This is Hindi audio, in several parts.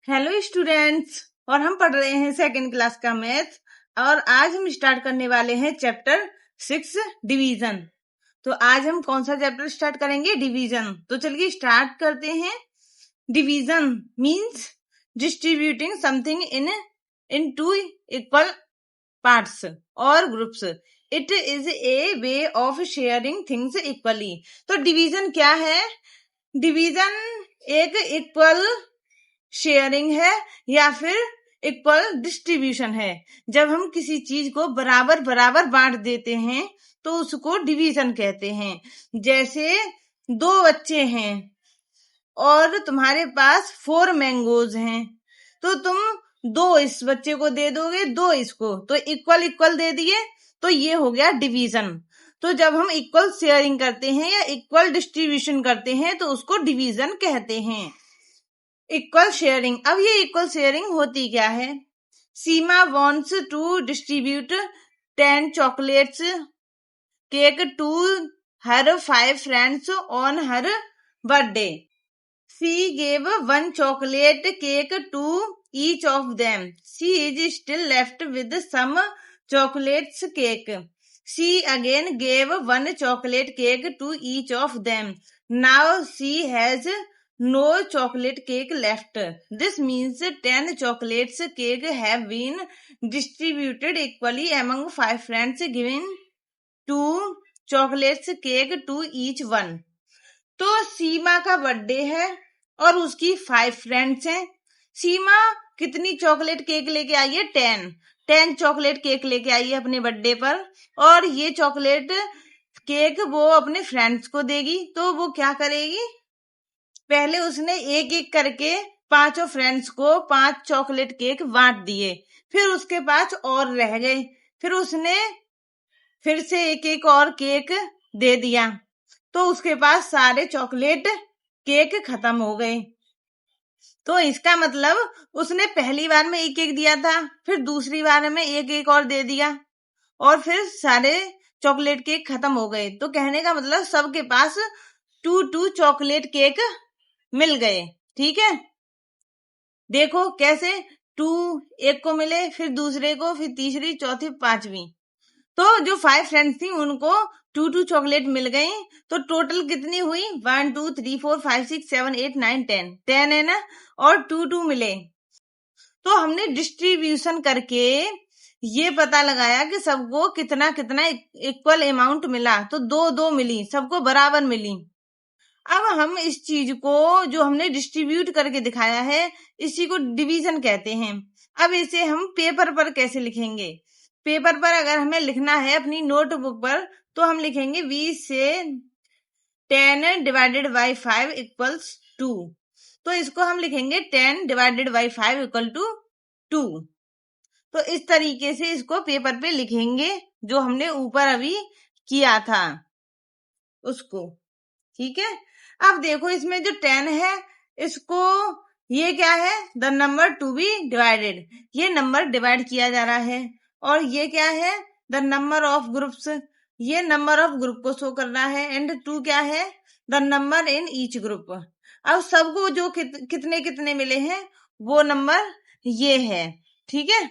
हेलो स्टूडेंट्स, और हम पढ़ रहे हैं सेकंड क्लास का मैथ। और आज हम स्टार्ट करने वाले हैं चैप्टर 6 डिवीजन। तो आज हम कौन सा चैप्टर स्टार्ट करेंगे? डिवीजन। तो चलिए स्टार्ट करते हैं। Division means distributing something into equal parts और groups. It is a way of sharing things equally. तो डिवीजन क्या है? डिवीजन एक इक्वल शेयरिंग है या फिर इक्वल डिस्ट्रीब्यूशन है। जब हम किसी चीज को बराबर बराबर बांट देते हैं तो उसको डिवीजन कहते हैं। जैसे 2 बच्चे हैं और तुम्हारे पास 4 मैंगोज हैं, तो तुम 2 इस बच्चे को दे दोगे, 2 इसको, तो इक्वल इक्वल दे दिए, तो ये हो गया डिवीजन। तो जब हम इक्वल शेयरिंग करते हैं या इक्वल डिस्ट्रीब्यूशन करते हैं तो उसको डिवीजन कहते हैं। Equal sharing. अब ये इक्वल शेयरिंग होती क्या है? Seema wants to distribute 10 chocolates cake to her 5 friends on her birthday. She gave 1 chocolate cake to each of them. She is still left with some chocolates cake. She again gave 1 chocolate cake to each of them. Now she has no chocolate cake left. This means 10 chocolates cake have been distributed equally among 5 friends, giving 2 chocolates cake to each one. तो सीमा का बर्थडे है और उसकी 5 फ्रेंड्स हैं। सीमा कितनी चॉकलेट केक लेके आई है? 10 चॉकलेट केक लेके आई है अपने बर्थडे पर, और ये चॉकलेट केक वो अपने फ्रेंड्स को देगी। तो वो क्या करेगी? पहले उसने एक एक करके 5 फ्रेंड्स को 5 चॉकलेट केक बांट दिए, फिर उसके पास और रह गए, फिर उसने फिर से एक एक और केक दे दिया, तो उसके पास सारे चॉकलेट केक खत्म हो गए। तो इसका मतलब उसने पहली बार में एक एक दिया था, फिर दूसरी बार में एक एक और दे दिया, और फिर सारे चॉकलेट केक खत्म हो गए। तो कहने का मतलब सबके पास 2 चॉकलेट केक मिल गए। ठीक है, देखो कैसे 2 एक को मिले, फिर दूसरे को, फिर तीसरी, चौथी, 5वीं। तो जो 5 फ्रेंड्स थी उनको 2 चॉकलेट मिल गई। तो टोटल कितनी हुई? 1 2 3 4 5 6 7 8 9 10 है ना, और 2 मिले। तो हमने डिस्ट्रीब्यूशन करके ये पता लगाया कि सबको कितना कितना इक्वल अमाउंट मिला। तो 2 मिली, सबको बराबर मिली। अब हम इस चीज को जो हमने डिस्ट्रीब्यूट करके दिखाया है, इसी को डिवीजन कहते हैं। अब इसे हम पेपर पर कैसे लिखेंगे? पेपर पर अगर हमें लिखना है अपनी नोटबुक पर, तो हम लिखेंगे 20 से 10 डिवाइडेड बाई 5 इक्वल्स 2। तो इसको हम लिखेंगे 10 डिवाइडेड बाई 5 इक्वल टू 2। तो इस तरीके से इसको पेपर पे लिखेंगे जो हमने ऊपर अभी किया था उसको। ठीक है, अब देखो इसमें जो 10 है, इसको ये क्या है? The number to be divided. ये नंबर डिवाइड किया जा रहा है। और ये क्या है? The number of groups. ये नंबर ऑफ ग्रुप को शो कर रहा है। एंड 2 क्या है? The number in each group. अब सबको जो कितने कितने मिले हैं वो नंबर ये है। ठीक है,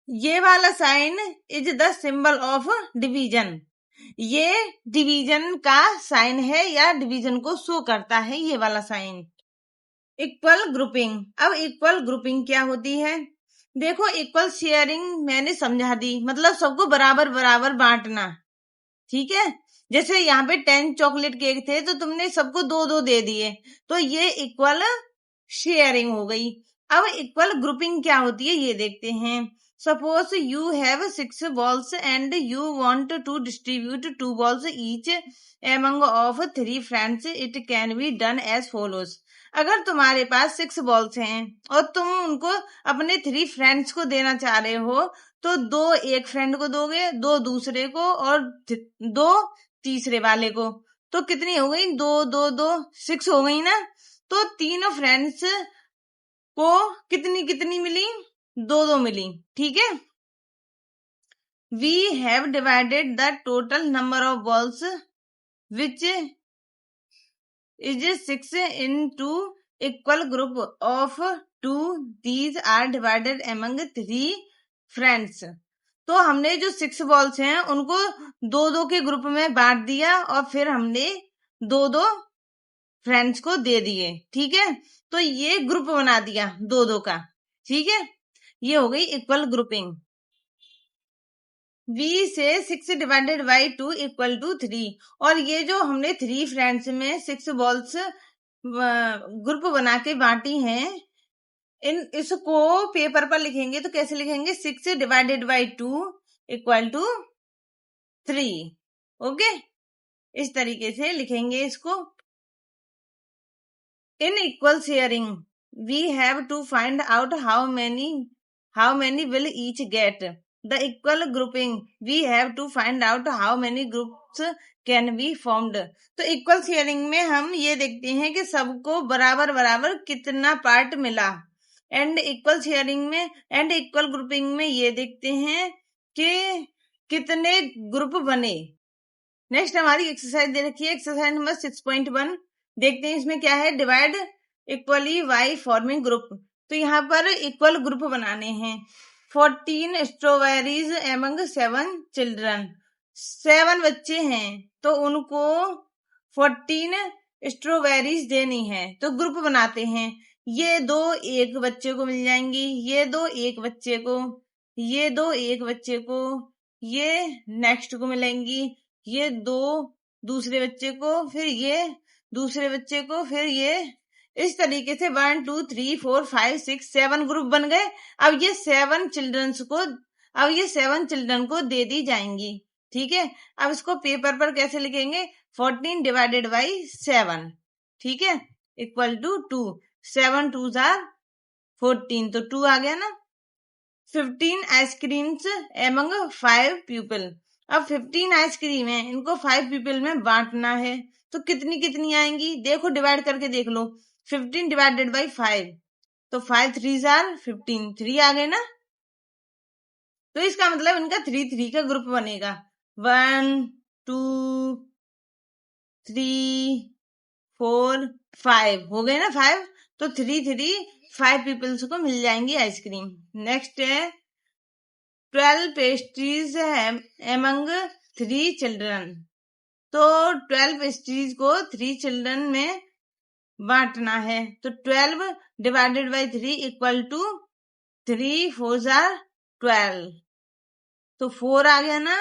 ये वाला sign is the symbol of division. ये डिवीजन का साइन है या डिवीजन को शो करता है, ये वाला साइन। Equal grouping. अब इक्वल ग्रुपिंग क्या होती है? देखो, इक्वल शेयरिंग मैंने समझा दी, मतलब सबको बराबर बराबर बांटना। ठीक है, जैसे यहाँ पे 10 चॉकलेट केक थे तो तुमने सबको 2 दे दिए, तो ये इक्वल शेयरिंग हो गई। अब इक्वल ग्रुपिंग क्या होती है ये देखते हैं। Suppose you have 6 balls and you want to distribute 2 balls each among of 3 friends. It can be done as follows. अगर तुम्हारे पास 6 बॉल्स हैं और तुम उनको अपने 3 फ्रेंड्स को देना चाह रहे हो, तो 2 एक फ्रेंड को दोगे, 2 दूसरे को, और 2 तीसरे वाले को। तो कितनी हो गई? 2 2 2 6 हो गई ना। तो तीनों फ्रेंड्स को कितनी कितनी मिली? 2 मिली। ठीक है, we have divided the total number of balls which is 6 into equal group of 2. These are divided among 3 friends. तो हमने जो 6 बॉल्स हैं उनको 2-2 के ग्रुप में बांट दिया और फिर हमने 2-2 फ्रेंड्स को दे दिए. ठीक है, तो ये ग्रुप बना दिया 2-2 का. ठीक है, ये हो गई इक्वल ग्रुपिंग. V से 6 डिवाइडेड बाई 2 इक्वल टू 3. और ये जो हमने 3 फ्रेंड्स में 6 बॉल्स ग्रुप बना के बांटी हैं, इसको पेपर पर लिखेंगे तो कैसे लिखेंगे? 6 divided by 2 equal to 3. Okay, इस तरीके से लिखेंगे इसको. In equal sharing we have to find out how many will each get. The equal grouping we have to find out how many groups can be formed. तो इक्वल शेयरिंग में हम ये देखते हैं कि सबको बराबर बराबर कितना पार्ट मिला. एंड इक्वल शेयरिंग में एंड इक्वल ग्रुपिंग में ये देखते हैं कि कितने ग्रुप बने. नेक्स्ट हमारी एक्सरसाइज दे रखी है, एक्सरसाइज नंबर 6.1. देखते हैं इसमें क्या है. Divide equally by forming group. तो यहाँ पर इक्वल ग्रुप बनाने हैं. 14 स्ट्रॉबेरीज एमंग 7 चिल्ड्रन. 7 बच्चे हैं तो उनको 14 स्ट्रॉबेरीज देनी है. तो ग्रुप बनाते हैं. ये 2 एक बच्चे को मिल जाएंगी, ये 2 एक बच्चे को, ये 2 एक बच्चे को, ये नेक्स्ट को मिलेंगी, ये 2 दूसरे बच्चे को, फिर ये दूसरे बच्चे को, फिर ये. इस तरीके से 1 2 3 4 5 6 7 ग्रुप बन गए. अब ये 7 चिल्ड्रन को दे दी जाएंगी. ठीक है, अब इसको पेपर पर कैसे लिखेंगे? 14 डिवाइडेड बाई 7. ठीक है, इक्वल टू 2. 7 2s are 14, तो 2 आ गया ना. 15 आइसक्रीम्स एमंग 5 पीपल. अब 15 आइसक्रीम है, इनको 5 पीपल में बांटना है. तो कितनी कितनी आएंगी? देखो डिवाइड करके देख लो. 15 डिवाइडेड बाई 5, तो 5 3s are 15. 3 आ गए ना. तो इसका मतलब इनका 3 का ग्रुप बनेगा. 1 2 3 4 5 हो गए ना. 5, तो 5 पीपल्स को मिल जाएंगी आइसक्रीम. नेक्स्ट है 12 पेस्ट्रीज एमंग 3 चिल्ड्रन. तो 12 पेस्ट्रीज को 3 चिल्ड्रन में बांटना है. तो 12 divided by 3 equal to 3 4s are 12. तो 4 आ गया ना.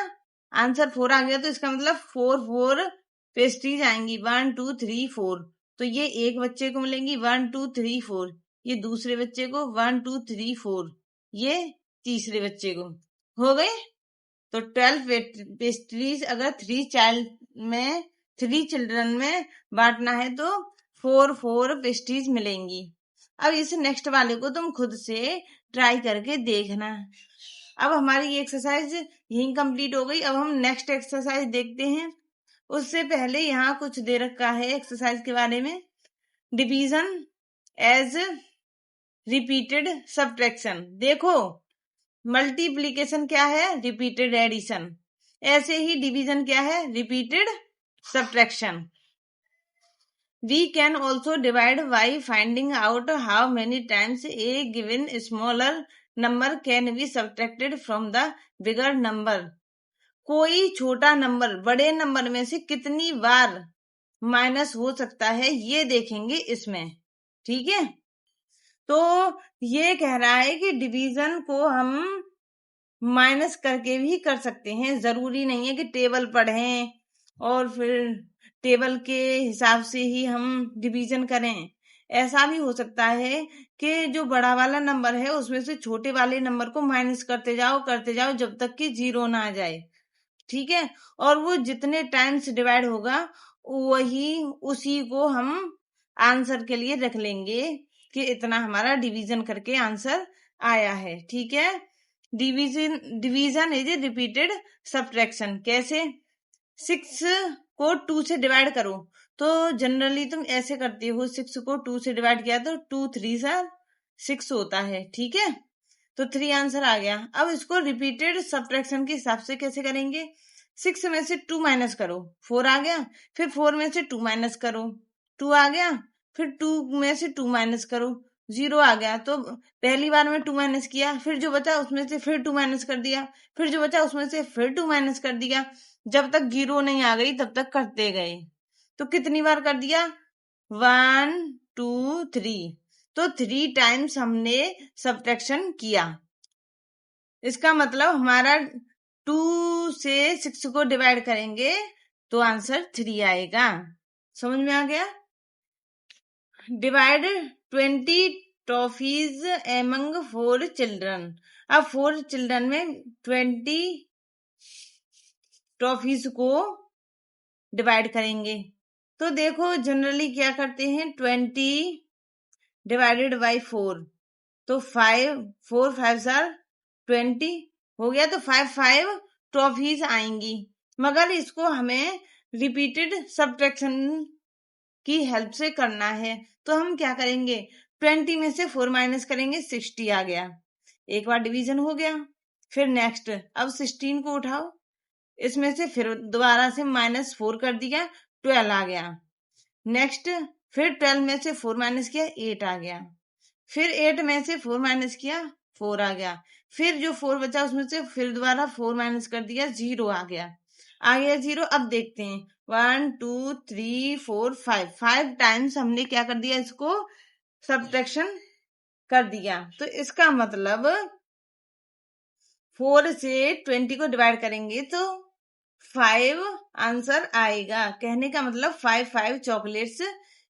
आंसर 4 आ गया. तो इसका मतलब 4 पेस्ट्रीज आएंगी. 1 2 3 4. तो ये एक बच्चे को मिलेंगी 1 2 3 4. ये दूसरे बच्चे को 1 2 3 4. ये तीसरे बच्चे को. हो गए. तो 12 पेस्ट्रीज अगर 3 चिल्ड्रन में बांटना है तो 4 पेस्ट्रीज मिलेंगी. अब इस नेक्स्ट वाले को तुम खुद से ट्राई करके देखना. अब हमारी ये एक्सरसाइज यहीं कंप्लीट हो गई. अब हम नेक्स्ट एक्सरसाइज देखते हैं. उससे पहले यहाँ कुछ दे रखा है एक्सरसाइज के बारे में. Division as repeated subtraction. देखो मल्टीप्लीकेशन क्या है? Repeated addition. ऐसे ही डिवीजन क्या है? Repeated subtraction. We can also divide by finding out how many times a given smaller number can be subtracted from the bigger number. कोई छोटा नंबर बड़े नंबर में से कितनी बार माइनस हो सकता है ये देखेंगे इसमें. ठीक है, तो ये कह रहा है कि डिवीजन को हम माइनस करके भी कर सकते हैं. जरूरी नहीं है कि टेबल पढ़ें और फिर टेबल के हिसाब से ही हम डिवीजन करें. ऐसा भी हो सकता है कि जो बड़ा वाला नंबर है उसमें से छोटे वाले नंबर को माइनस करते जाओ जब तक कि 0 ना आ जाए. ठीक है, और वो जितने टाइम्स डिवाइड होगा उसी को हम आंसर के लिए रख लेंगे कि इतना हमारा डिवीजन करके आंसर आया है. ठीक है, डिवीजन इज रिपीटेड सब्ट्रैक्शन. कैसे? 6 को 2 से डिवाइड करो तो जनरली तुम ऐसे करती हो. 6 को 2 से डिवाइड किया तो 2 3s are 6 होता है. ठीक है, तो 3 आंसर आ गया. अब इसको रिपीटेड सब्ट्रैक्शन के हिसाब से कैसे करेंगे? 6 में से 2 माइनस करो, 4 आ गया. फिर 4 में से 2 माइनस करो, 2 आ गया. फिर 2 में से 2 माइनस करो, 0 आ गया। तो पहली बार में 2 माइनस किया, फिर जो बचा उसमें से फिर 2 माइनस कर दिया, फिर जो बचा उसमें से फिर 2 माइनस कर दिया। जब तक 0 नहीं आ गई तब तक करते गए। तो कितनी बार कर दिया? 1 2 3। तो 3 टाइम्स हमने सब्ट्रैक्शन किया। इसका मतलब हमारा 2 से 6 को डिवाइड करेंगे तो आंसर 3 आएगा। समझ में आ गया? Divide 20 toffees among 4 children. अब 4 चिल्ड्रन में 20 टॉफीज को डिवाइड करेंगे। तो देखो जनरली क्या करते हैं, 20 डिवाइडेड बाई 4, तो 4 5 20 हो गया। तो 5 टॉफीज आएंगी, मगर इसको हमें रिपीटेड सब्ट्रैक्शन की हेल्प से करना है। तो हम क्या करेंगे, 20 में से 4 माइनस करेंगे, 60 आ गया। एक बार डिवीजन हो गया। फिर नेक्स्ट अब 16 को उठाओ, इसमें से फिर दोबारा से -4 कर दिया, 12 आ गया। नेक्स्ट फिर 12 में से 4 माइनस किया, 8 आ गया। फिर 8 में से 4 माइनस किया, 4 आ गया। फिर जो 4 बचा उसमें से फिर दोबारा 4 माइनस कर दिया, 0 आ गया। 0। अब देखते हैं, 1 2 3 4 5 टाइम्स हमने क्या कर दिया, इसको सब्ट्रैक्शन कर दिया। तो इसका मतलब 4 से 20 को डिवाइड करेंगे तो 5 आंसर आएगा। कहने का मतलब 5 चॉकलेट्स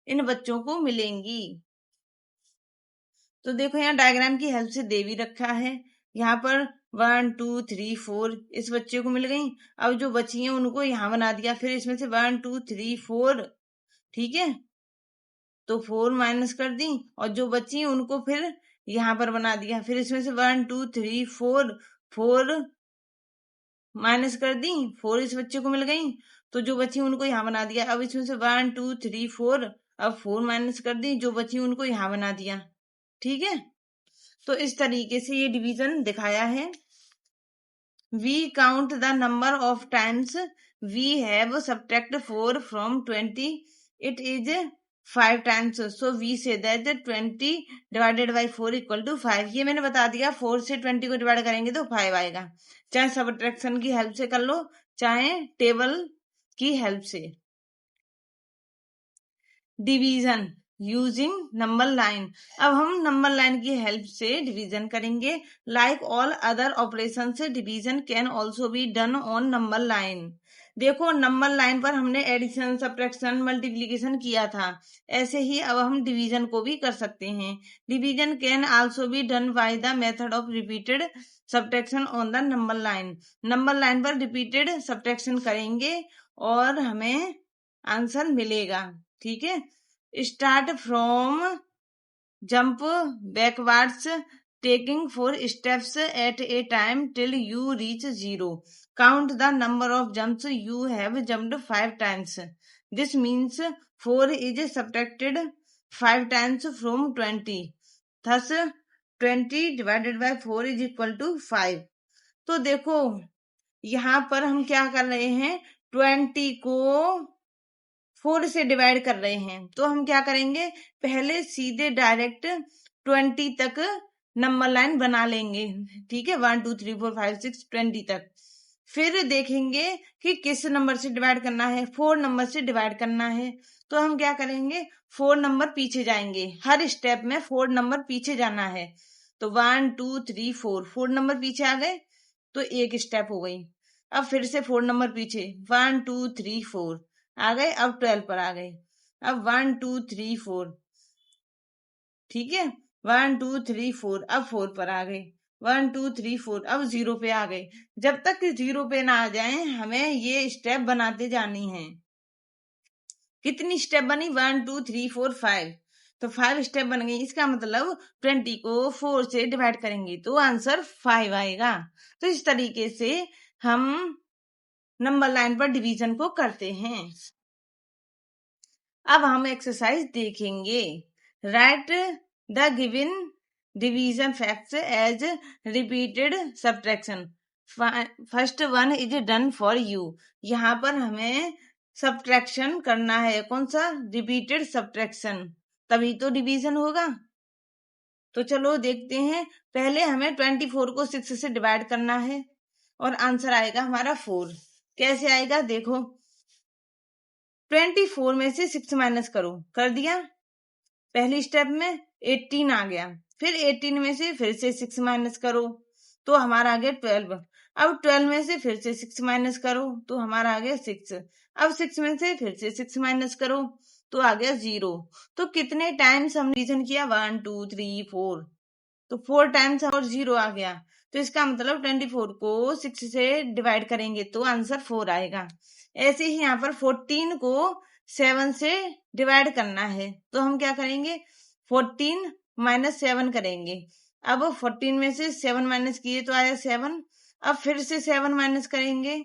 इन बच्चों को मिलेंगी। तो देखो यहाँ डायग्राम की हेल्प से दे भी रखा है। यहाँ पर 1 2 3 4 इस बच्चे को मिल गई। अब जो बची हैं उनको यहाँ बना दिया, फिर इसमें से 1 2 3 4, ठीक है, तो 4 माइनस कर दी, और जो बची हैं उनको फिर यहाँ पर बना दिया। फिर इसमें से 1 2 3 4 माइनस कर दी, 4 इस बच्चे को मिल गई, तो जो बची उनको यहाँ बना दिया। अब इसमें से 1 2 3 4, अब 4 माइनस कर दी, जो बची उनको यहाँ बना दिया। ठीक है, तो इस तरीके से ये डिवीजन दिखाया है। We count the number of times we have subtract 4 from 20. It is 5 times. So we say that 20 divided by 4 equal to 5. ये मैंने बता दिया, 4 से 20 को डिवाइड करेंगे तो 5 आएगा। चाहे सब्ट्रैक्शन की हेल्प से कर लो, चाहे टेबल की हेल्प से। Division using number line. अब हम नंबर लाइन की हेल्प से डिवीजन करेंगे। लाइक ऑल अदर ऑपरेशन से division can also be done on number line. देखो नंबर लाइन पर हमने एडिशन सब्ट्रैक्शन मल्टीप्लीकेशन किया था, ऐसे ही अब हम डिवीजन को भी कर सकते हैं। Division can also be done by the method of repeated subtraction on the number line. Number line पर रिपीटेड सब्ट्रैक्शन करेंगे और हमें आंसर मिलेगा। ठीक है, start from jump backwards taking 4 steps at a time till you reach 0. Count the number of jumps you have jumped 5 times. This means 4 is subtracted 5 times from 20. Thus 20 divided by 4 is equal to 5. तो देखो यहाँ पर हम क्या कर रहे हैं, 20 को 4 से डिवाइड कर रहे हैं। तो हम क्या करेंगे, पहले सीधे डायरेक्ट 20 तक नंबर लाइन बना लेंगे। ठीक है, 1 2 3 4 5 6 20 तक। फिर देखेंगे कि किस नंबर से डिवाइड करना है, 4 नंबर से डिवाइड करना है। तो हम क्या करेंगे, 4 नंबर पीछे जाएंगे, हर स्टेप में 4 नंबर पीछे जाना है। तो 1 2 3 4 नंबर पीछे आ गए, तो एक स्टेप हो गई। अब फिर से 4 नंबर पीछे, 1 2 3 4 आ गए, अब 12 पर आ गए। अब 1 2 3 4, ठीक है, 1 2 3 4, अब 4 पर आ गए, 1 2 3 4, अब 0 पे आ गए। जब तक 0 पे ना आ जाए हमें ये स्टेप बनाते जानी है। कितनी स्टेप बनी, 1 2 3 4 5, तो 5 स्टेप बन गई। इसका मतलब 20 को 4 से डिवाइड करेंगे तो आंसर 5 आएगा। तो इस तरीके से हम नंबर लाइन पर डिवीजन को करते हैं। अब हम एक्सरसाइज देखेंगे। Right the given division facts as repeated subtraction. First one is done for you. यहाँ पर हमें सब्ट्रैक्शन करना है, कौन सा, रिपीटेड सब्ट्रैक्शन। तभी तो डिवीजन होगा। तो चलो देखते हैं। पहले हमें 24 को 6 से डिवाइड करना है और आंसर आएगा हमारा 4। कैसे आएगा देखो, 24 में से 6 माइनस करो, कर दिया। पहली स्टेप में 18 आ गया, फिर 18 में से फिर से 6 माइनस करो तो हमारा आ गया 12। अब 12 में से फिर से 6 माइनस करो तो हमारा आ गया 6। अब 6 में से फिर से 6 माइनस करो तो आ गया 0। तो कितने टाइम्स हमने डिवीजन किया, 1 2 3 4, तो 4 टाइम्स और 0 आ गया। तो इसका मतलब 24 को 6 से डिवाइड करेंगे तो आंसर 4 आएगा। ऐसे ही यहाँ पर 14 को 7 से डिवाइड करना है तो हम क्या करेंगे, 14 माइनस 7 करेंगे। अब 14 में से 7 माइनस किए तो आया 7। अब फिर से 7 माइनस करेंगे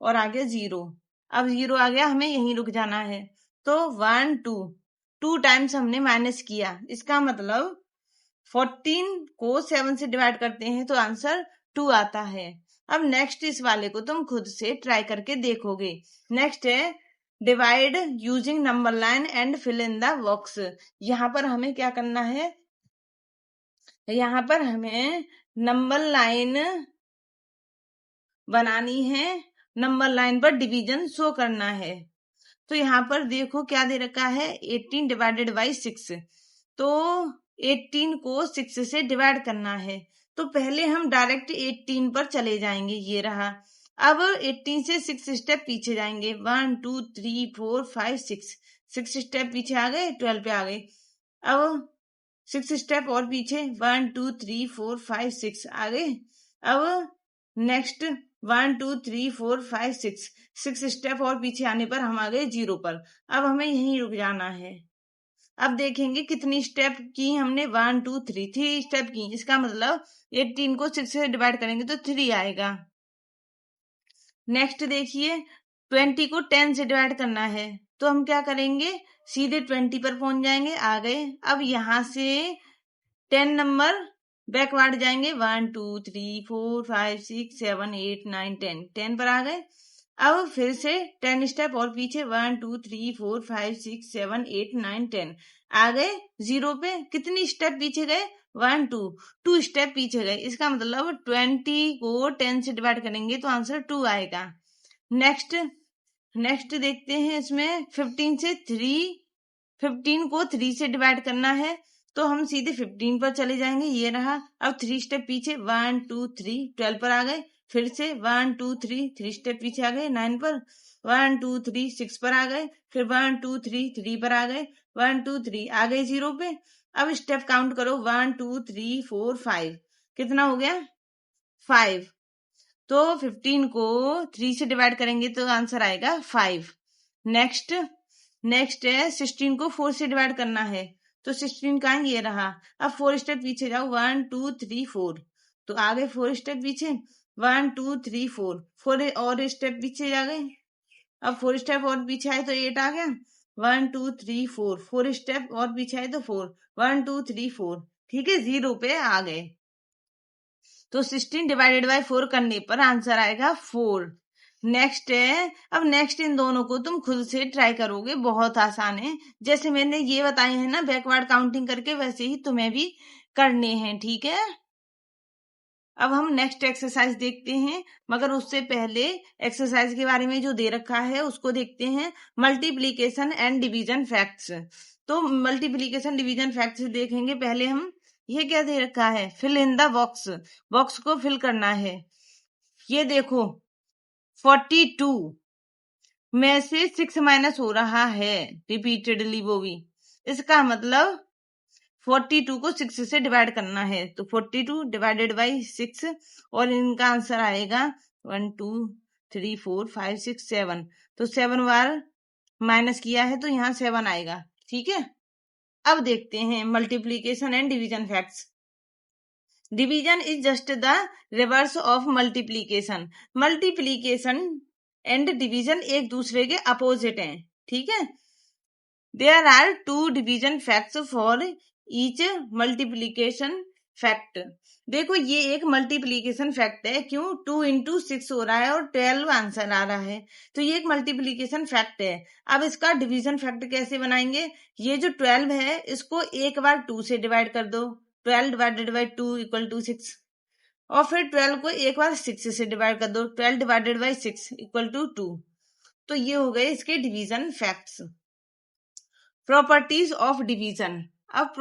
और आ गया 0। अब 0 आ गया, हमें यहीं रुक जाना है। तो 1 2 टाइम्स हमने माइनस किया, इसका मतलब 14 को 7 से डिवाइड करते हैं तो आंसर 2 आता है। अब नेक्स्ट इस वाले को तुम खुद से ट्राई करके देखोगे। नेक्स्ट है divide using number line and fill in the box. यहाँ पर हमें क्या करना है, यहाँ पर हमें नंबर लाइन बनानी है, नंबर लाइन पर डिवीजन शो करना है। तो यहाँ पर देखो क्या दे रखा है, 18 डिवाइडेड बाई 6। तो 18 को 6 से डिवाइड करना है तो पहले हम डायरेक्ट 18 पर चले जाएंगे, ये रहा। अब 18 से 6 स्टेप पीछे जाएंगे, 1 2 3 4 5 6 स्टेप पीछे आ गए, 12 पे आ गए। अब 6 स्टेप और पीछे, 1 2 3 4 5 6 आ गए। अब नेक्स्ट 1 2 3 4 5 6 स्टेप और पीछे आने पर हम आ गए 0 पर। अब हमें यहीं रुक जाना है। अब देखेंगे कितनी स्टेप की हमने, 1 2 3 स्टेप की। इसका मतलब 18 को 6 से डिवाइड करेंगे तो 3 आएगा। नेक्स्ट देखिए 20 को 10 से डिवाइड करना है तो हम क्या करेंगे, सीधे 20 पर पहुंच जाएंगे, आ गए। अब यहां से 10 नंबर बैकवर्ड जाएंगे, 1 2 3 4 5 6 7 8 9 10, 10 पर आ गए। अब फिर से 10 स्टेप और पीछे, 1 2 3 4 5 6 7 8 9 10 आ गए 0 पे। कितनी स्टेप पीछे गए, 1 2 स्टेप पीछे गए। इसका मतलब 20 को 10 से डिवाइड करेंगे तो आंसर 2 आएगा। नेक्स्ट देखते हैं, इसमें 15 को 3 से डिवाइड करना है तो हम सीधे 15 पर चले जाएंगे, ये रहा। अब 3 स्टेप पीछे, 1 2 3 12 पर आ गए। फिर से 1 2 3 स्टेप पीछे आ गए, 9 पर। 1 2 3 6 पर आ गए, फिर 1 2 3 पर आ गए, 1 2 3 आ गए 0 पे। अब स्टेप काउंट करो, 1 2 3 4 5, कितना हो गया, 5। तो 15 को 3 से डिवाइड करेंगे तो आंसर आएगा 5। नेक्स्ट है 16 को 4 से डिवाइड करना है तो 16 का ये रहा। अब 4 स्टेप पीछे जाओ, 1 2 3 4, तो आ गए 4 स्टेप पीछे, 1 2 3 4 और स्टेप पीछे जा गए। अब 4 स्टेप और पीछे आए तो 8 आ गया, 1 2 3 4 स्टेप और पीछे आए तो 4, 1 2 3 4, ठीक है, 0 पे आ गए। तो 16 डिवाइडेड बाय 4 करने पर आंसर आएगा 4। नेक्स्ट है, अब नेक्स्ट इन दोनों को तुम खुद से ट्राई करोगे, बहुत आसान है। जैसे मैंने ये बताए हैं ना बैकवर्ड काउंटिंग करके, वैसे ही तुम्हें भी करने हैं, ठीक है। अब हम नेक्स्ट एक्सरसाइज देखते हैं, मगर उससे पहले एक्सरसाइज के बारे में जो दे रखा है उसको देखते हैं। Multiplication and division facts. तो मल्टीप्लीकेशन डिवीजन फैक्ट्स देखेंगे। पहले हम, ये क्या दे रखा है, fill in the box, box को फिल करना है। ये देखो 42 में से 6 माइनस हो रहा है रिपीटेडली, वो भी। इसका मतलब 42 को 6 से डिवाइड करना है तो 42 डिवाइडेड बाई 6 और इनका आंसर आएगा 1 2 3 4 5 6 7। तो 7 बार माइनस किया है तो यहाँ 7 आएगा, ठीक है। अब देखते हैं multiplication and division facts. Division is just the reverse of multiplication. Multiplication and division एक दूसरे के अपोजिट हैं, ठीक है। There are 2 division facts for each multiplication fact. देखो ये एक मल्टीप्लीकेशन फैक्ट है, क्यों 2 इंटू 6 हो रहा है और 12 आंसर आ रहा है, तो ये एक मल्टीप्लीकेशन फैक्ट है। अब इसका डिवीजन फैक्ट कैसे बनाएंगे, ये जो 12 है इसको एक बार 2 से डिवाइड कर दो, 12 डिवाइडेड बाई 2 इक्वल टू 6, और फिर 12 को एक बार 6 से डिवाइड कर दो, 12 डिवाइडेड बाई 6 इक्वल टू 2। तो ये हो गए इसके division facts. Properties of division. अब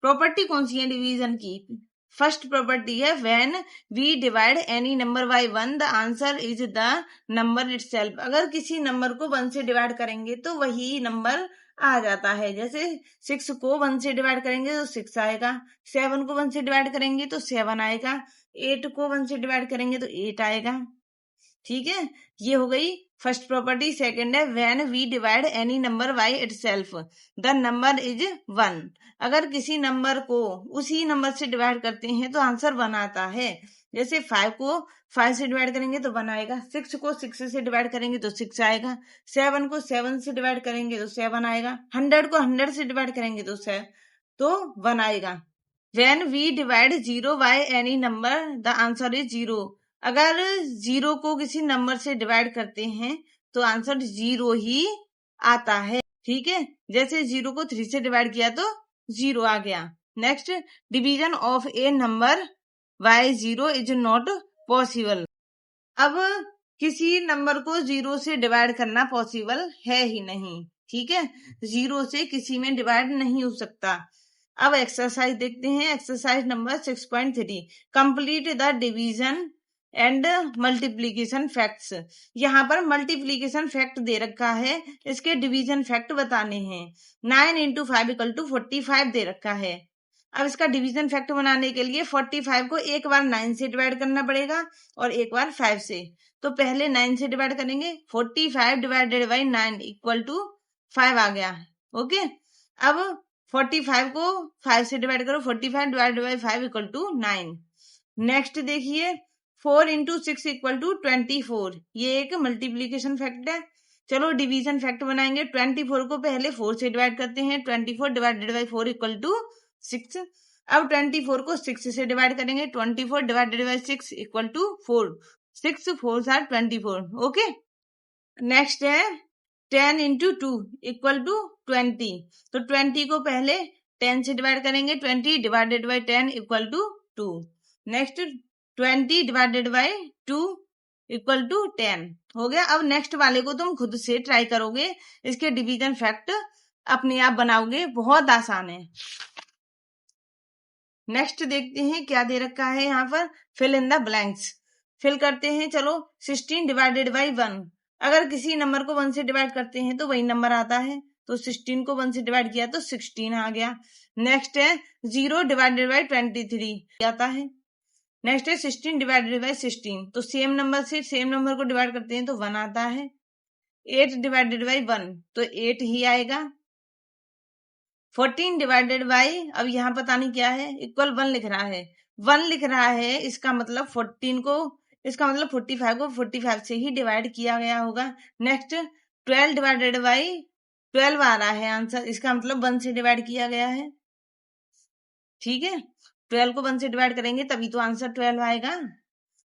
प्रॉपर्टी कौन सी है डिवीजन की, फर्स्ट प्रॉपर्टी है when we divide any number by 1 the answer is the number itself. अगर किसी नंबर को 1 से डिवाइड करेंगे तो वही नंबर आ जाता है। जैसे 6 को 1 से डिवाइड करेंगे तो 6 आएगा, 7 को 1 से डिवाइड करेंगे तो 7 आएगा, 8 को 1 से डिवाइड करेंगे तो 8 आएगा। ठीक है, ये हो गई फर्स्ट प्रॉपर्टी। सेकंड है when we divide any number by itself the number is 1। अगर किसी नंबर को उसी नंबर से डिवाइड करते हैं तो आंसर 1 आता है। जैसे 5 को 5 से डिवाइड करेंगे तो 1 आएगा, 6 को 6 से डिवाइड करेंगे तो 6 आएगा, 7 को 7 से डिवाइड करेंगे तो 7 आएगा, 100 को 100 से डिवाइड करेंगे तो 1 आएगा। When we divide 0 by any number, the answer is 0। अगर 0 को किसी नंबर से डिवाइड करते हैं तो आंसर 0 ही आता है। ठीक है, जैसे 0 को 3 से डिवाइड किया तो 0 आ गया। Next, division of A number by 0 is not possible. अब किसी नंबर को 0 से डिवाइड करना पॉसिबल है ही नहीं। ठीक है, 0 से किसी में डिवाइड नहीं हो सकता। अब एक्सरसाइज देखते हैं, exercise number 6.3, complete the division and multiplication facts. यहाँ पर मल्टीप्लीकेशन फैक्ट दे रखा है, इसके डिवीजन फैक्ट बताने हैं। 9 इंटू 5 इक्वल टू 45 दे रखा है। अब इसका डिवीजन फैक्ट बनाने के लिए 45 को एक बार 9 से डिवाइड करना पड़ेगा और एक बार 5 से। तो पहले 9 से डिवाइड करेंगे, 45 डिवाइडेड बाई 9 इक्वल टू 5 आ गया। ओके, अब 45 को 5 से डिवाइड करो, 45 divided by 5 equal to 9। Next देखिए, 4 इंटू 6 इक्वल टू 24, ये एक मल्टीप्लीकेशन फैक्ट है। चलो डिवीजन फैक्ट बनाएंगे। 24 को पहले 4 से डिवाइड करते हैं, 24 डिवाइडेड बाई 4 इक्वल टू 6। अब 24 को 6 से डिवाइड करेंगे, 24 divided by 6 equal to 4, 6 4 are 24। Okay, next है 10 इंटू 2 इक्वल टू 20। तो 20 को पहले 10 से डिवाइड करेंगे, 20 divided by 10 equal to 2। Next 20 divided by 2 equal to 10 हो गया। अब नेक्स्ट वाले को तुम खुद से ट्राई करोगे, इसके डिवीजन फैक्ट अपने आप बनाओगे, बहुत आसान है। नेक्स्ट देखते हैं क्या दे रखा है यहाँ पर, fill in the blanks. Fill करते हैं। चलो 16 डिवाइडेड बाई 1, अगर किसी नंबर को 1 से डिवाइड करते हैं तो वही नंबर आता है, तो 16 को 1 से डिवाइड किया तो 16 आ गया। नेक्स्ट है 0 डिवाइडेड बाई 23 आता है। नेक्स्ट है 16 डिवाइडेड बाई 16, तो सेम नंबर से सेम नंबर को डिवाइड करते हैं तो 1 आता है। 8 डिवाइडेड बाई 1 तो 8 ही आएगा। 14 डिवाइडेड बाई, अब यहाँ पता नहीं क्या है, इक्वल 1 लिख रहा है, 1 लिख रहा है, इसका मतलब 14 को, इसका मतलब 45 को 45 से ही डिवाइड किया गया होगा। नेक्स्ट 12 डिवाइडेड बाई 12 आ रहा है आंसर, इसका मतलब 1 से डिवाइड किया गया है। ठीक है, 12 को 1 से डिवाइड करेंगे तभी तो आंसर 12 आएगा।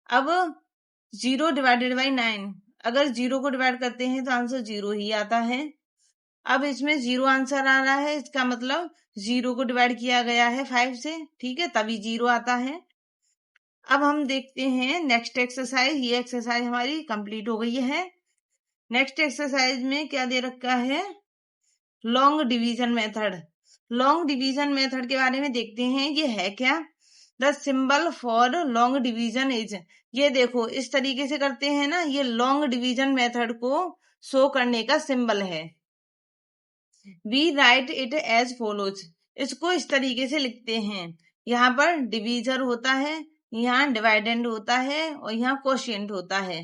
अब 0 डिवाइडेड बाई 9, अगर 0 को डिवाइड करते हैं तो आंसर 0 ही आता है। अब इसमें 0 आंसर आ रहा है, इसका मतलब 0 को डिवाइड किया गया है 5 से, ठीक है, तभी 0 आता है। अब हम देखते हैं नेक्स्ट एक्सरसाइज। ये एक्सरसाइज हमारी कंप्लीट हो गई है। नेक्स्ट एक्सरसाइज में क्या दे रखा है, long division method. Long division method के बारे में देखते हैं, ये है क्या। The symbol for long division is, ये देखो इस तरीके से करते हैं ना, ये लॉन्ग डिवीजन मेथड को शो करने का सिंबल है। We write it as follows, इसको इस तरीके से लिखते हैं, यहाँ पर डिवीजर होता है, यहाँ डिवाइडेंड होता है और यहाँ कोशिएंट होता है।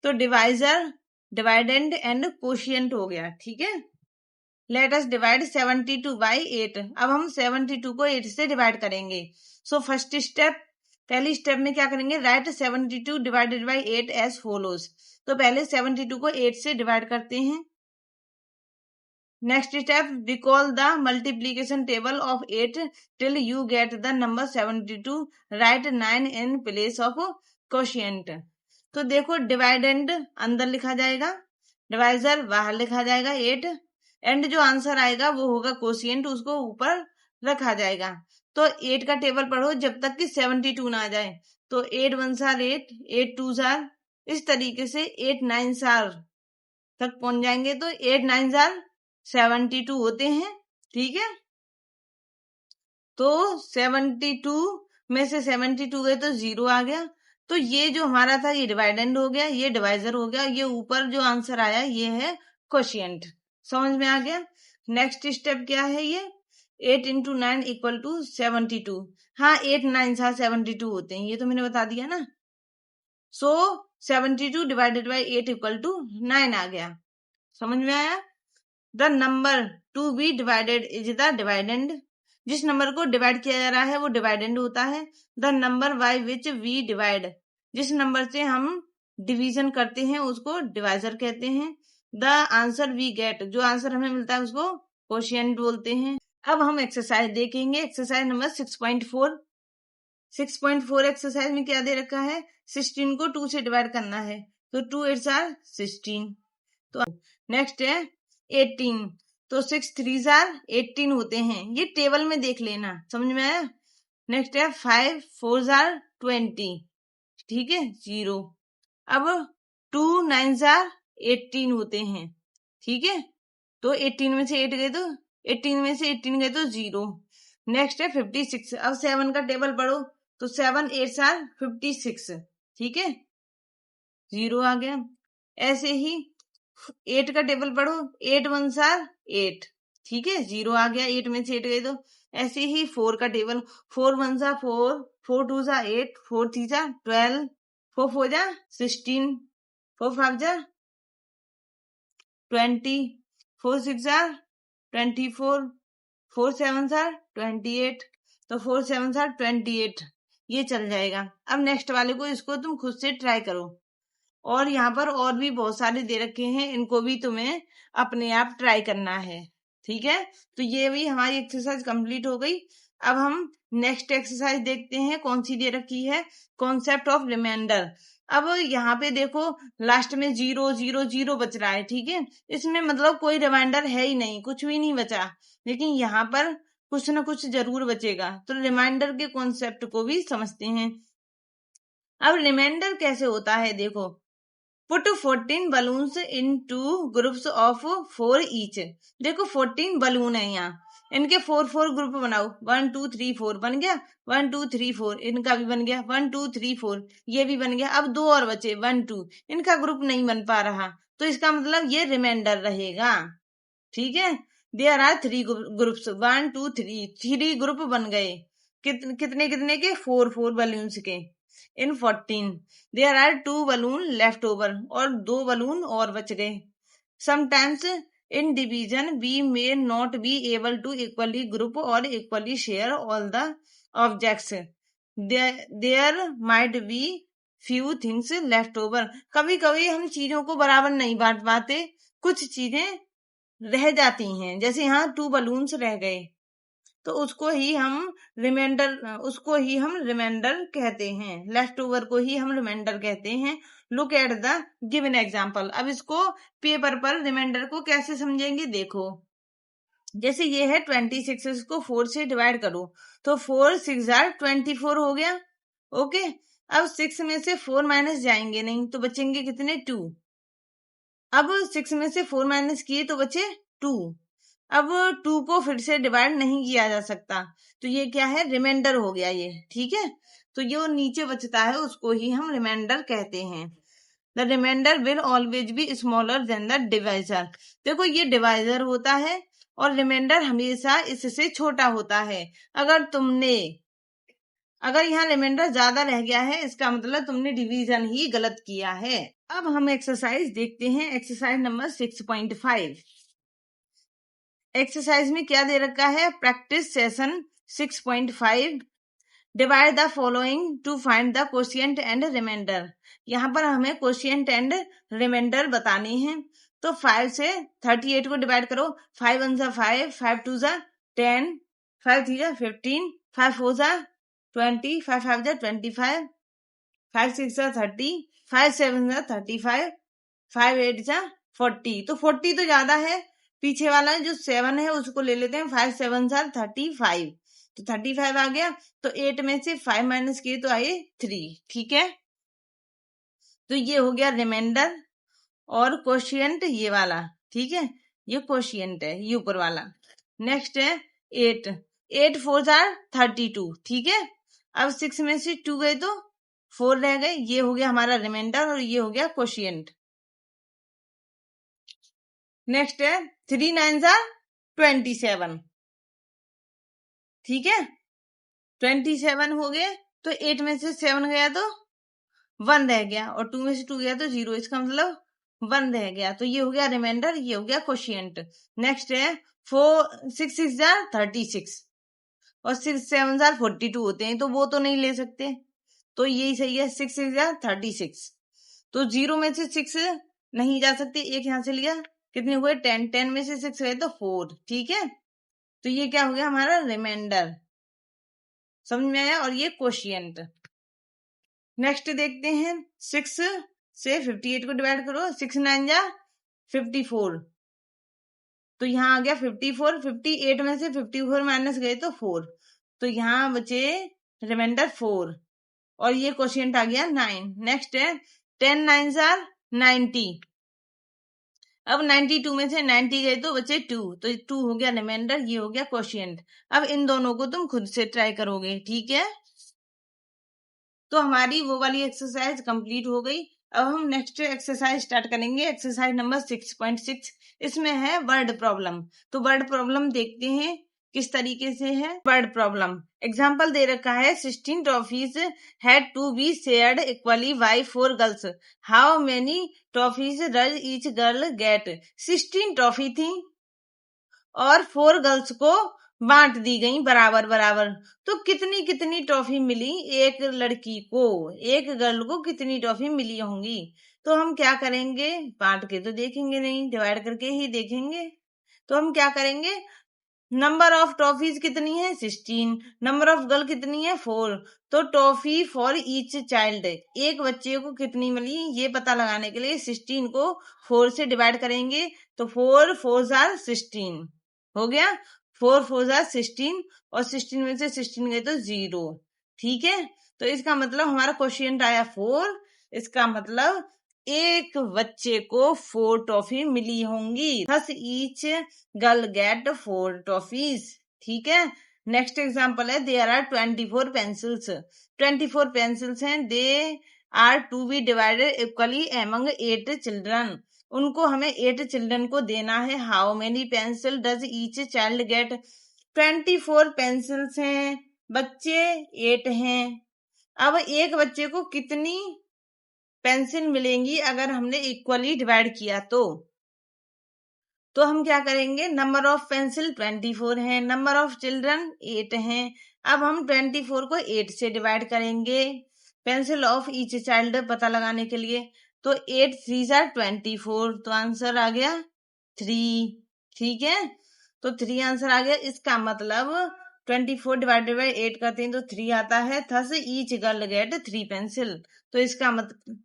तो डिवाइजर, डिवाइडेंड एंड कोशिएंट हो गया। ठीक है, लेट अस डिवाइड 72 बाई 8। अब हम 72 को 8 से डिवाइड करेंगे। सो फर्स्ट स्टेप, पहली स्टेप में क्या करेंगे, right 72 divided by 8 as follows. तो पहले 72 को 8 से डिवाइड करते हैं। Next step, recall the multiplication table of 8 till you get the number 72, right 9 in place of quotient. तो देखो, डिवाइडेंड अंदर लिखा जाएगा, डिवाइजर बाहर लिखा जाएगा 8, एंड जो आंसर आएगा वो होगा क्वोशिएंट, उसको ऊपर रखा जाएगा। तो 8 का टेबल पढ़ो जब तक कि 72 ना आ जाए। तो 8 1 आर 8, 8 2 आर, इस तरीके से 8 9 आर तक पहुंच जाएंगे। तो 8 9 आर 72 होते हैं, ठीक है। तो 72 में से 72 गए तो 0 आ गया। तो ये जो हमारा था ये डिवाइडेंड हो गया, ये डिवाइजर हो गया, ये ऊपर जो आंसर आया ये है क्वोशिएंट। समझ में आ गया। नेक्स्ट स्टेप क्या है, ये 8 इंटू 9 इक्वल टू 72। हाँ, 8 9 72 होते हैं, ये तो मैंने बता दिया ना। So 72 divided by 8 equal to 9 आ गया। समझ में आया। The number to be divided is the dividend. जिस नंबर को डिवाइड किया जा रहा है वो डिवाइडेंड होता है। The number by which we divide, जिस नंबर से हम डिवीजन करते हैं उसको डिवाइजर कहते हैं। द आंसर वी गेट, जो आंसर हमें मिलता है उसको क्वोशिएंट बोलते हैं। अब हम एक्सरसाइज देखेंगे, एक्सरसाइज नंबर 6.4। 6.4 एक्सरसाइज में क्या दे रखा है, 16 को 2 से डिवाइड करना है। तो 2 8 आर 16। तो नेक्स्ट है 18। तो 6 3 आर 18 होते हैं, ये टेबल में देख लेना। समझ में आया। नेक्स्ट है 5 4 आर 20, ठीक है, 0। अब 2 9 आर 18 होते हैं, ठीक है। तो 18 में से 8 गए तो 18 में से 18 गए तो 0। नेक्स्ट है 56। अब 7 का टेबल पढ़ो। तो 7 8 आर 56, ठीक है, 0 आ गया। ऐसे ही 8 का टेबल पढ़ो। 8 1 आर 8, ठीक है, 0 आ गया। 8 में से 8 गए तो। ऐसे ही 4 का टेबल, 4 1 आर 4, 4 2 आर 8, 4 3 आर 12, 4 4 जा 16, 4 5 जा 20, 4 6 आर 24, 4 7 आर 28। तो 4 7 आर 28, ये चल जाएगा। अब नेक्स्ट वाले को, इसको तुम खुद से ट्राई करो। और यहाँ पर और भी बहुत सारे दे रखे हैं, इनको भी तुम्हें अपने आप ट्राई करना है, ठीक है। तो ये भी हमारी एक्सरसाइज कंप्लीट हो गई। अब हम नेक्स्ट एक्सरसाइज देखते हैं, कौन सी दे रखी है, कॉन्सेप्ट ऑफ रिमाइंडर। अब यहाँ पे देखो, लास्ट में 0 0 0 बच रहा है, ठीक है। इसमें मतलब कोई रिमाइंडर है ही नहीं, कुछ भी नहीं बचा। लेकिन यहाँ पर कुछ ना कुछ जरूर बचेगा। तो रिमाइंडर के कॉन्सेप्ट को भी समझते हैं। अब रिमाइंडर कैसे होता है, देखो, put 14 balloons in 2 groups of 4 each. देखो 14 बलून है यहाँ, इनके 4 4 ग्रुप बनाओ। 1 2 3 4 बन गया, 1 2 3 4, इनका भी बन गया, 1 2 3 4, ये भी बन गया। अब 2 और बचे, 1 2, इनका ग्रुप नहीं बन पा रहा, तो इसका मतलब ये रिमाइंडर रहेगा, ठीक है। देयर आर 3 ग्रुप्स, 1 2 3, 3 ग्रुप बन गए। कितने कितने के, 4 4 बलून्स के। In 14 there are 2 balloon left over, और 2 बलून और बच गए। Sometimes in division we may not be able to equally group और equally share all the objects, there might be few things left over. कभी कभी हम चीजों को बराबर नहीं बांट पाते, कुछ चीजें रह जाती हैं। जैसे यहाँ 2 बलून्स रह गए, तो उसको ही हम रिमाइंडर कहते हैं। लेफ्ट ओवर को ही हम रिमाइंडर कहते हैं। Look at the given example. अब इसको पेपर पर रिमाइंडर को कैसे समझेंगे, देखो। जैसे ये है 26, इसको 4 से डिवाइड करो। तो 4 6 आर 24 हो गया, ओके। अब 6 में से 4 माइनस जाएंगे नहीं, तो बचेंगे कितने, 2। अब 6 में से 4 माइनस किए तो बचे 2। अब 2 को फिर से डिवाइड नहीं किया जा सकता, तो ये क्या है, रिमाइंडर हो गया ये, ठीक है। तो जो नीचे बचता है उसको ही हम रिमाइंडर कहते हैं। The reminder will always be smaller than the divisor. देखो ये डिवाइजर होता है और रिमाइंडर हमेशा इससे छोटा होता है। अगर यहाँ रिमाइंडर ज्यादा रह गया है, इसका मतलब तुमने डिवीजन ही गलत किया है। अब हम एक्सरसाइज देखते हैं, एक्सरसाइज नंबर 6.5। एक्सरसाइज में क्या दे रखा है, practice session 6.5। Divide the following to find the quotient and reminder. यहाँ पर हमें क्वोशिएंट एंड रिमाइंडर बताने हैं। तो 5 से 38 को डिवाइड करो। 5 1 जा 5, 5 2 जा 10, 5 3 जा 15, 5 4 जा 20, 5 5 जा 25, 5 6 जा 30, 5 7 जा 35, 5 8 जा 40। तो 40 तो ज्यादा है, पीछे वाला जो 7 है उसको ले लेते हैं। 5 7 जा 35, तो 35 आ गया। तो 8 में से 5 माइनस किए तो आए 3। ठीक है, तो ये हो गया रिमाइंडर और कोशिएंट ये वाला। ठीक है, ये कोशिएंट है, ये ऊपर वाला। नेक्स्ट है 8, 8 4 जा 32। ठीक है, अब 6 में से 2 गए तो 4 रह गए। ये हो गया हमारा रिमाइंडर और ये हो गया कोशिएंट। नेक्स्ट है 3 9 जा 27। ठीक है, 27 हो गए। तो 8 में से 7 गया तो 1 रह गया, और 2 में से 2 गया तो 0, इसका मतलब 1 रह गया। तो ये हो गया रिमाइंडर, ये हो गया कोशिएंट। नेक्स्ट है 4 6 6 जा 36 और 6 7 जा 42 होते हैं, तो वो तो नहीं ले सकते, तो यही सही है। 6 6 जा 36, तो 0 में से 6 नहीं जा सकते, एक यहां से लिया, कितने हुए 10, 10 में से 6 गए तो 4। ठीक है, तो ये क्या हो गया हमारा रिमाइंडर, समझ में आया, और ये कोशिएंट। नेक्स्ट देखते हैं 6 से 58 को डिवाइड करो। 6 9 जा 54, तो यहाँ आ गया 54। 58 में से 54 माइनस गए तो 4, तो यहाँ बचे रिमाइंडर 4, और ये कोशिएंट आ गया 9। नेक्स्ट है 10 9 जा 90, अब 92 में से 90 गए तो बचे 2, तो 2 हो गया रिमाइंडर, ये हो गया कोशिएंट। अब इन दोनों को तुम खुद से ट्राई करोगे। ठीक है, तो हमारी वो वाली एक्सरसाइज कंप्लीट हो गई। अब हम नेक्स्ट एक्सरसाइज स्टार्ट करेंगे, एक्सरसाइज नंबर 6.6। इसमें है वर्ड प्रॉब्लम। तो वर्ड प्रॉब्लम देखते हैं किस तरीके से है। वर्ड प्रॉब्लम एग्जाम्पल दे रखा है 16 trophies had to be shared equally by 4 girls, how many trophies does each girl get. 16 trophy थी और 4 गर्ल्स को बांट दी गई बराबर बराबर, तो कितनी कितनी ट्रॉफी मिली एक लड़की को, एक गर्ल को कितनी ट्रॉफी मिली होंगी। तो हम क्या करेंगे, बांट के तो देखेंगे नहीं, डिवाइड करके ही देखेंगे। तो हम क्या करेंगे, नंबर ऑफ ट्रॉफीज कितनी है 16, नंबर ऑफ गर्ल कितनी है 4, तो ट्रॉफी फॉर ईच चाइल्ड, एक बच्चे को कितनी मिली ये पता लगाने के लिए 16 को 4 से डिवाइड करेंगे। तो 4 4 आर 16 हो गया, 4 4 आर 16, और 16 में से 16 गए तो 0। ठीक है, तो इसका मतलब हमारा क्वेश्चन आया 4, इसका मतलब एक बच्चे को 4 ट्रॉफी मिली होंगी, thus each girl get 4 trophies. ठीक है, नेक्स्ट एग्जांपल है देयर आर 24 पेंसिल्स। 24 पेंसिल्स हैं, they are to be divided equally among 8 children. उनको हमें 8 चिल्ड्रन को देना है, how many pencil does each child get. 24 pencils हैं, बच्चे 8 हैं, अब एक बच्चे को कितनी पेंसिल मिलेंगी अगर हमने इक्वली डिवाइड किया तो हम क्या करेंगे, नंबर ऑफ पेंसिल 24 है, नंबर ऑफ चिल्ड्रन 8 हैं। अब हम 24 को 8 से डिवाइड करेंगे पेंसिल ऑफ ईच चाइल्ड पता लगाने के लिए। तो 8 3 आर 24, तो आंसर आ गया 3। ठीक है, तो 3 आंसर आ गया। इसका मतलब 24 डिवाइडेड बाई 8 करते हैं तो 3 आता है, thus each girl get 3 pencil. तो इसका मतलब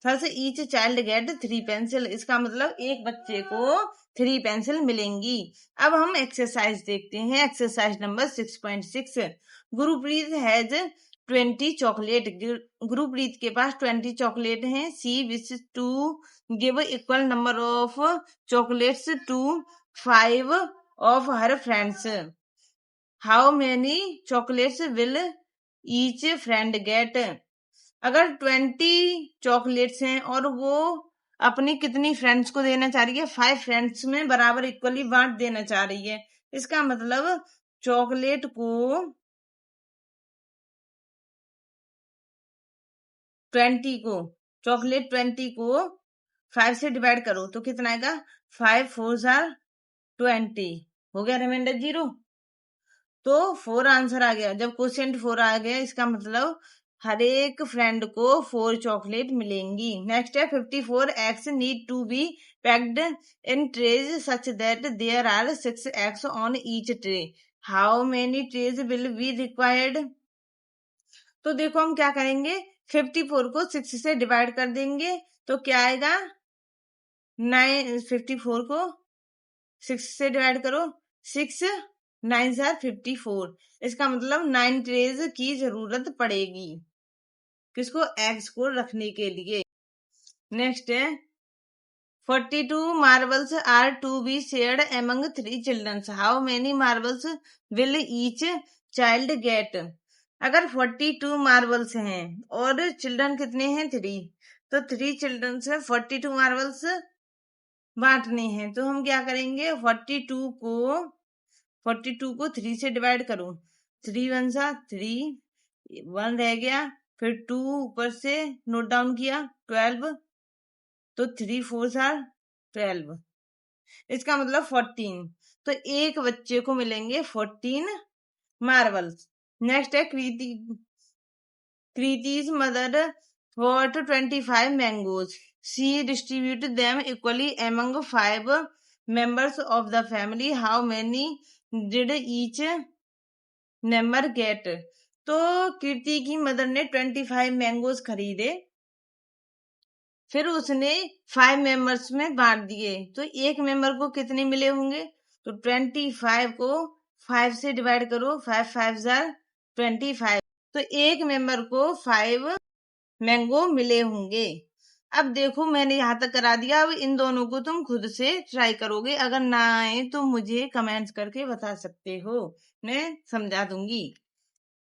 thus each child get 3 pencil, इसका मतलब एक बच्चे को 3 पेंसिल मिलेंगी। अब हम एक्सरसाइज देखते हैं, exercise number 6.6। Gurpreet has 20 chocolate. Gurpreet के पास 20 चॉकलेट हैं। She wish to give equal number of chocolates to 5 of her friends, how many chocolates will each friend get. अगर 20 चॉकलेट्स हैं और वो अपनी कितनी फ्रेंड्स को देना चाह रही है, 5 फ्रेंड्स में बराबर इक्वली बांट देना चाह रही है। इसका मतलब चॉकलेट को 20 को 5 से डिवाइड करो तो कितना आएगा, 5 4 आर 20, हो गया रिमाइंडर 0। तो 4 आंसर आ गया। जब क्वेश्चन 4 आ गया इसका मतलब हर एक फ्रेंड को 4 चॉकलेट मिलेंगी। नेक्स्ट है 54 eggs need to be packed in trays such that there are 6 eggs on each tray. How many trays will be required. तो देखो हम क्या करेंगे, 54 को 6 से डिवाइड कर देंगे तो क्या आएगा 9। 54 को 6 से डिवाइड करो, 6 9 जार 54। इसका मतलब 9 ट्रेज की जरूरत पड़ेगी किसको, एग्स को रखने के लिए। नेक्स्ट है 42 marbles are to be shared among 3 children. How many marbles will each child get? अगर 42 marbles हैं और चिल्ड्रन कितने हैं 3, तो 3 चिल्ड्रन से 42 marbles बांटने हैं। तो हम क्या करेंगे, 42 को 3 से डिवाइड करो, 3 1 सा 3, 1 रह गया, फिर 2 ऊपर से नोट डाउन किया 12, तो 3 4 सा 12, इसका मतलब 14। तो एक बच्चे को मिलेंगे 14 मार्बल्स। नेक्स्ट है कृति's mother bought 25 mangoes. She distributed them equally among 5 members of the family. How many did each member get? तो कीर्ति की मदर ने 25 मैंगोज खरीदे, फिर उसने 5 मेंबर्स में बांट दिए। तो एक मेंबर को कितने मिले होंगे, तो 25 को 5 से डिवाइड करो, 5 5 जार 25, तो एक मेंबर को 5 मैंगो मिले होंगे। अब देखो मैंने यहाँ तक करा दिया, अब इन दोनों को तुम खुद से ट्राई करोगे, अगर ना आए तो मुझे कमेंट्स करके बता सकते हो, मैं समझा दूंगी।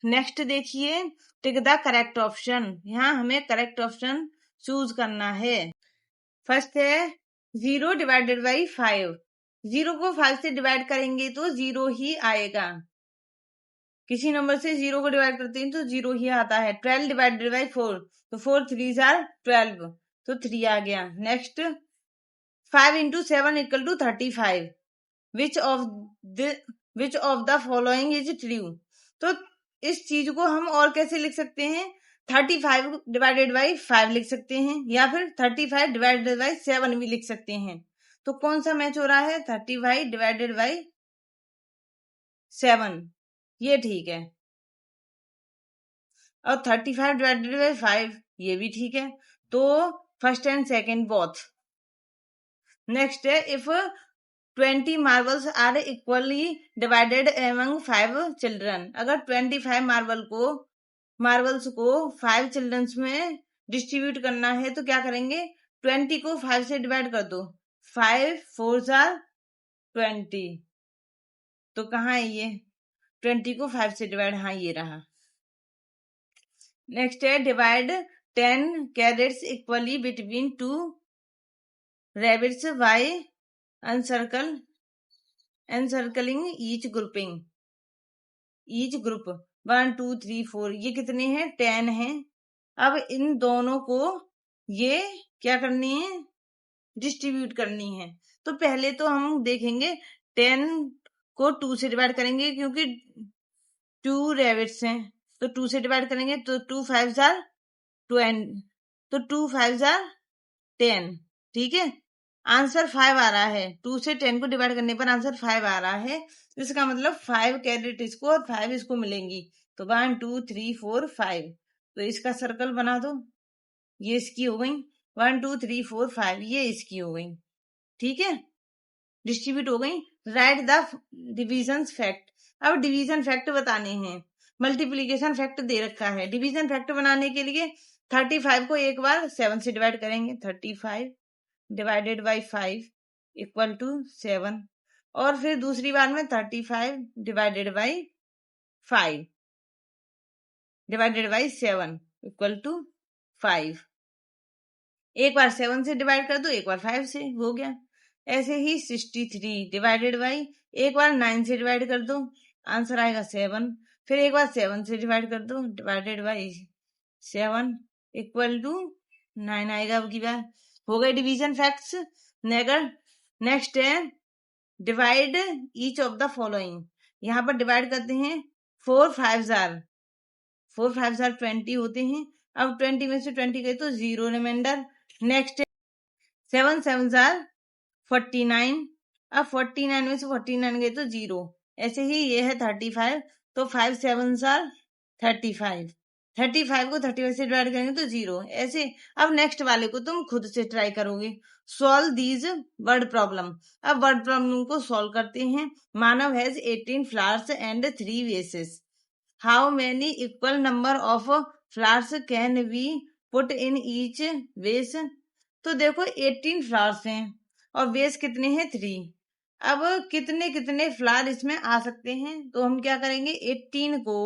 नेक्स्ट देखिए, टिक द करेक्ट ऑप्शन। यहाँ हमें करेक्ट ऑप्शन चूज करना है। फर्स्ट है 0 डिवाइडेड बाई 5। 0 को 5 से डिवाइड करेंगे तो 0 ही आएगा, किसी नंबर से 0 को डिवाइड करते हैं तो 0 ही आता है। 12 डिवाइडेड बाई 4, तो 4 3 जार 12, तो 3 आ गया। Next 5 into 7 equal to 35। Which of the following is true. तो इस चीज को हम और कैसे लिख सकते हैं, 35 डिवाइडेड बाई 5 लिख सकते हैं, या फिर 35 डिवाइडेड बाई 7 भी लिख सकते हैं। तो कौन सा मैच हो रहा है, 35 डिवाइडेड बाई 7, ये ठीक है, और 35 डिवाइडेड बाई 5 ये भी ठीक है। तो first and second both. Next है if 20 marbles are equally divided among 5 children. अगर 25 मार्बल्स को 5 चिल्ड्रंस में डिस्ट्रीब्यूट करना है तो क्या करेंगे, 20 को 5 से डिवाइड कर दो, 5 4 जार 20, तो कहाँ है ये, 20 को 5 से डिवाइड, हाँ ये रहा। नेक्स्ट है divide 10 carrots equally between 2 rabbits by encircling each group. 1 2 3 4, ये कितने हैं, 10 हैं। अब इन दोनों को ये क्या करनी है, डिस्ट्रीब्यूट करनी है। तो पहले तो हम देखेंगे 10 को 2 से डिवाइड करेंगे, क्योंकि 2 रैबिट्स हैं, तो 2 से डिवाइड करेंगे तो 2 5 जार 20, तो 2 5 जार 10, ठीक है। आंसर 5 आ रहा है, 2 से 10 को डिवाइड करने पर आंसर 5 आ रहा है, इसका मतलब 5 कैरेट इसको और 5 इसको मिलेंगी। तो 1 2 3 4 5, तो इसका सर्कल बना दो, ये इसकी हो गई, 1 2 3 4 5 ये इसकी हो गई, ठीक है, डिस्ट्रीब्यूट हो गई। Right the division fact. अब डिवीजन फैक्ट बताने हैं, मल्टीप्लीकेशन फैक्ट दे रखा है। डिवीजन फैक्ट बनाने के लिए 35 को एक बार 7 से डिवाइड करेंगे, 35 डिवाइडेड बाई 5 इक्वल टू 7, और फिर दूसरी बार में 35 divided by 5 divided by 7 equal to 5। एक बार 7 से डिवाइड कर दो, एक बार 5 से, हो गया। ऐसे ही 63 डिवाइडेड बाई, एक बार 9 से डिवाइड कर दो, आंसर आएगा 7, फिर एक बार 7 से डिवाइड कर दो, डिवाइडेड बाई 7 इक्वल टू 9 आएगा। अब की बार हो गए डिवीजन फैक्ट्स। नेक्स्ट है divide each of the following. यहाँ पर डिवाइड करते हैं, 4 5 जार 4 5 20 होते हैं। अब 20 में से 20 गए तो 0 रिमाइंडर। नेक्स्ट 7 7 49। अब 49 में से 49 गए तो 0। ऐसे ही ये है 35, तो 5 7 35। 35 को 35 से डिवाइड करेंगे तो 0। ऐसे अब नेक्स्ट वाले को तुम खुद से ट्राई करोगे। Solve these word problem. अब वर्ड प्रॉब्लम को सॉल्व करते हैं। Manav has 18 flowers and 3 vases. How many equal number of flowers can we put in each vase. तो देखो 18 फ्लावर्स हैं और वेस कितने हैं 3। अब कितने कितने फ्लावर इसमें आ सकते हैं, तो हम क्या करेंगे 18 को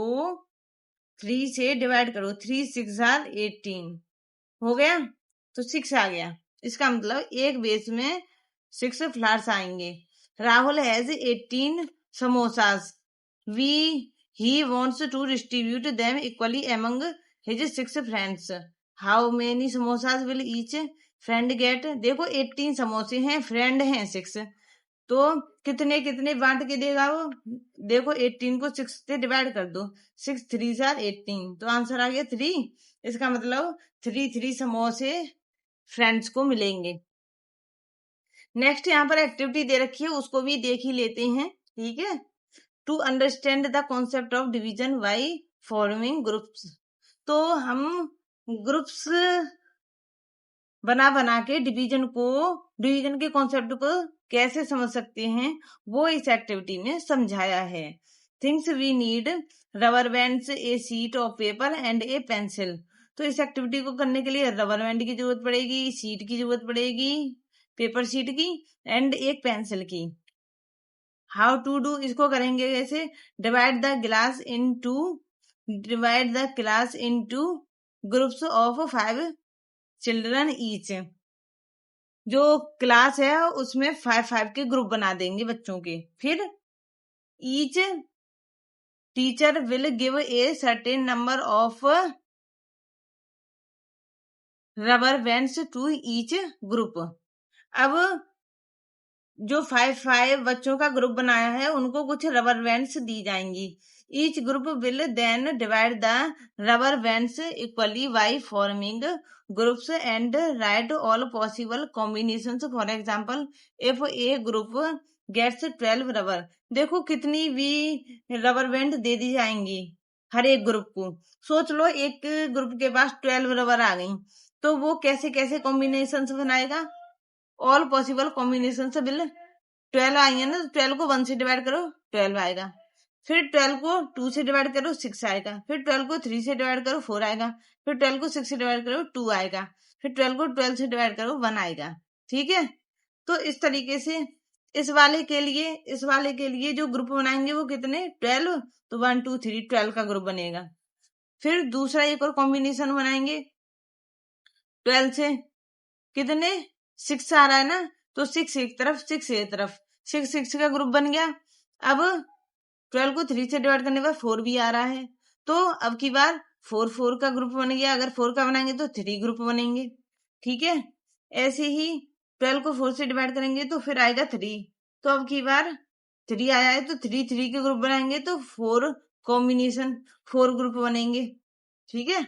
3 से डिवाइड करो। 3 6 18 हो गया, तो 6 आ गया। इसका मतलब एक वेस में 6 फ्लावर्स आएंगे। Rahul has 18 samosas. He wants to distribute them equally among his 6 friends. How many samosas will each friend get? देखो 18 समोसे हैं, फ्रेंड हैं 6, तो कितने कितने बांट के देगा वो। देखो 18 को 6 से डिवाइड कर दो। 6 3 18, तो आंसर आ गया 3। इसका मतलब 3 समोसे फ्रेंड्स को मिलेंगे। नेक्स्ट यहाँ पर एक्टिविटी दे रखी है, उसको भी देख ही लेते हैं। ठीक है, to understand the concept of division by forming groups. तो हम ग्रुप्स बना बना के डिवीजन के कॉन्सेप्ट को कैसे समझ सकते हैं, वो इस एक्टिविटी में समझाया है। Things we need rubber bands, a sheet of paper and a pencil. तो इस एक्टिविटी को करने के लिए रबर बैंड की जरूरत पड़ेगी, शीट की जरूरत पड़ेगी, पेपर शीट की, एंड एक पेंसिल की। हाउ टू डू, इसको करेंगे कैसे। Divide the class into groups of 5 children each. जो क्लास है उसमें 5 के ग्रुप बना देंगे बच्चों के। फिर each teacher will give a certain number of rubber bands to each group. अब जो 5 बच्चों का ग्रुप बनाया है उनको कुछ रबर बैंड्स दी जाएंगी। Each group will then divide the rubber bands equally by forming groups and write all possible combinations. For example, if a group gets 12 rubber. देखो कितनी भी रबर बैंड दे दी जाएंगी हर एक ग्रुप को। सोच लो एक ग्रुप के पास 12 रबर आ गई, तो वो कैसे कैसे कॉम्बिनेशंस बनाएगा। ऑल पॉसिबल कॉम्बिनेशन से बिल 12 आई है ना, तो 12 को 1 से डिवाइड करो 12 आएगा। फिर 12 को 2 से डिवाइड करो 6 आएगा। फिर 12 को 3 से डिवाइड करो 4 आएगा। फिर 12 को 6 से डिवाइड करो 2 आएगा। फिर 12 को 12 से डिवाइड करो 1 आएगा। ठीक है, तो इस तरीके से इस वाले के लिए जो ग्रुप बनाएंगे वो कितने 12, तो 1 2 3 12 का ग्रुप बनेगा। फिर दूसरा एक और कॉम्बिनेशन बनाएंगे 12 से, कितने 6 आ रहा है ना, तो 6 एक तरफ 6 एक तरफ, 6 का ग्रुप बन गया। अब 12 को 3 से डिवाइड करने पर 4 भी आ रहा है, तो अब की बार 4 का ग्रुप बन गया। अगर 4 का बनाएंगे तो 3 ग्रुप बनेंगे। ठीक है, ऐसे ही 12 को 4 से डिवाइड करेंगे तो फिर आएगा 3, तो अब की बार 3 आया है तो 3 के ग्रुप बनाएंगे तो 4 कॉम्बिनेशन 4 ग्रुप बनेंगे। ठीक है,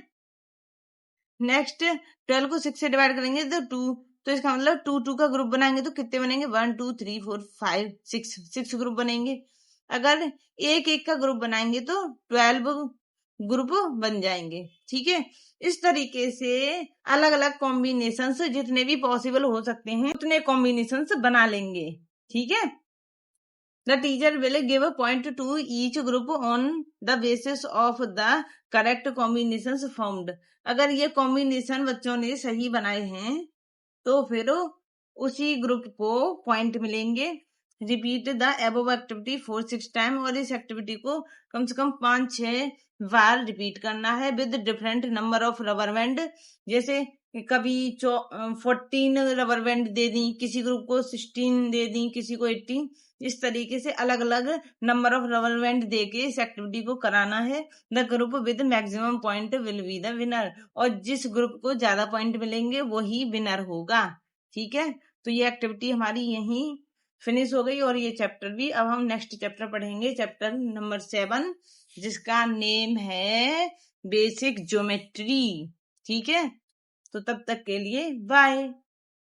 नेक्स्ट 12 को 6 से डिवाइड करेंगे तो 2, तो इसका मतलब 2 का ग्रुप बनाएंगे तो कितने बनेंगे 1 2 3 4 5 6 ग्रुप बनेंगे। अगर एक का ग्रुप बनाएंगे तो 12 ग्रुप बन जाएंगे। ठीक है, इस तरीके से अलग अलग कॉम्बिनेशन जितने भी पॉसिबल हो सकते हैं उतने कॉम्बिनेशन बना लेंगे। ठीक है, The teacher will give a point to each group on the basis of the correct combinations formed. अगर ये कॉम्बिनेशन बच्चों ने सही बनाए हैं तो फिर उसी ग्रुप को पॉइंट मिलेंगे। Repeat the above activity 4-6 time, और इस एक्टिविटी को कम से कम 5-6 बार रिपीट करना है with different number of rubber band. जैसे कभी 14 रबर बैंड दे दी, किसी ग्रुप को 16 दे दी, किसी को 18। इस तरीके से अलग अलग नंबर ऑफ रबर बैंड दे के इस एक्टिविटी को कराना है। The group with maximum point will be the winner, और जिस ग्रुप को ज्यादा पॉइंट मिलेंगे वही विनर होगा। ठीक है, तो ये एक्टिविटी हमारी यहीं फिनिश हो गई और ये चैप्टर भी। अब हम नेक्स्ट चैप्टर पढ़ेंगे, चैप्टर नंबर 7, जिसका नेम है बेसिक ज्योमेट्री। ठीक है, तो तब तक के लिए बाय।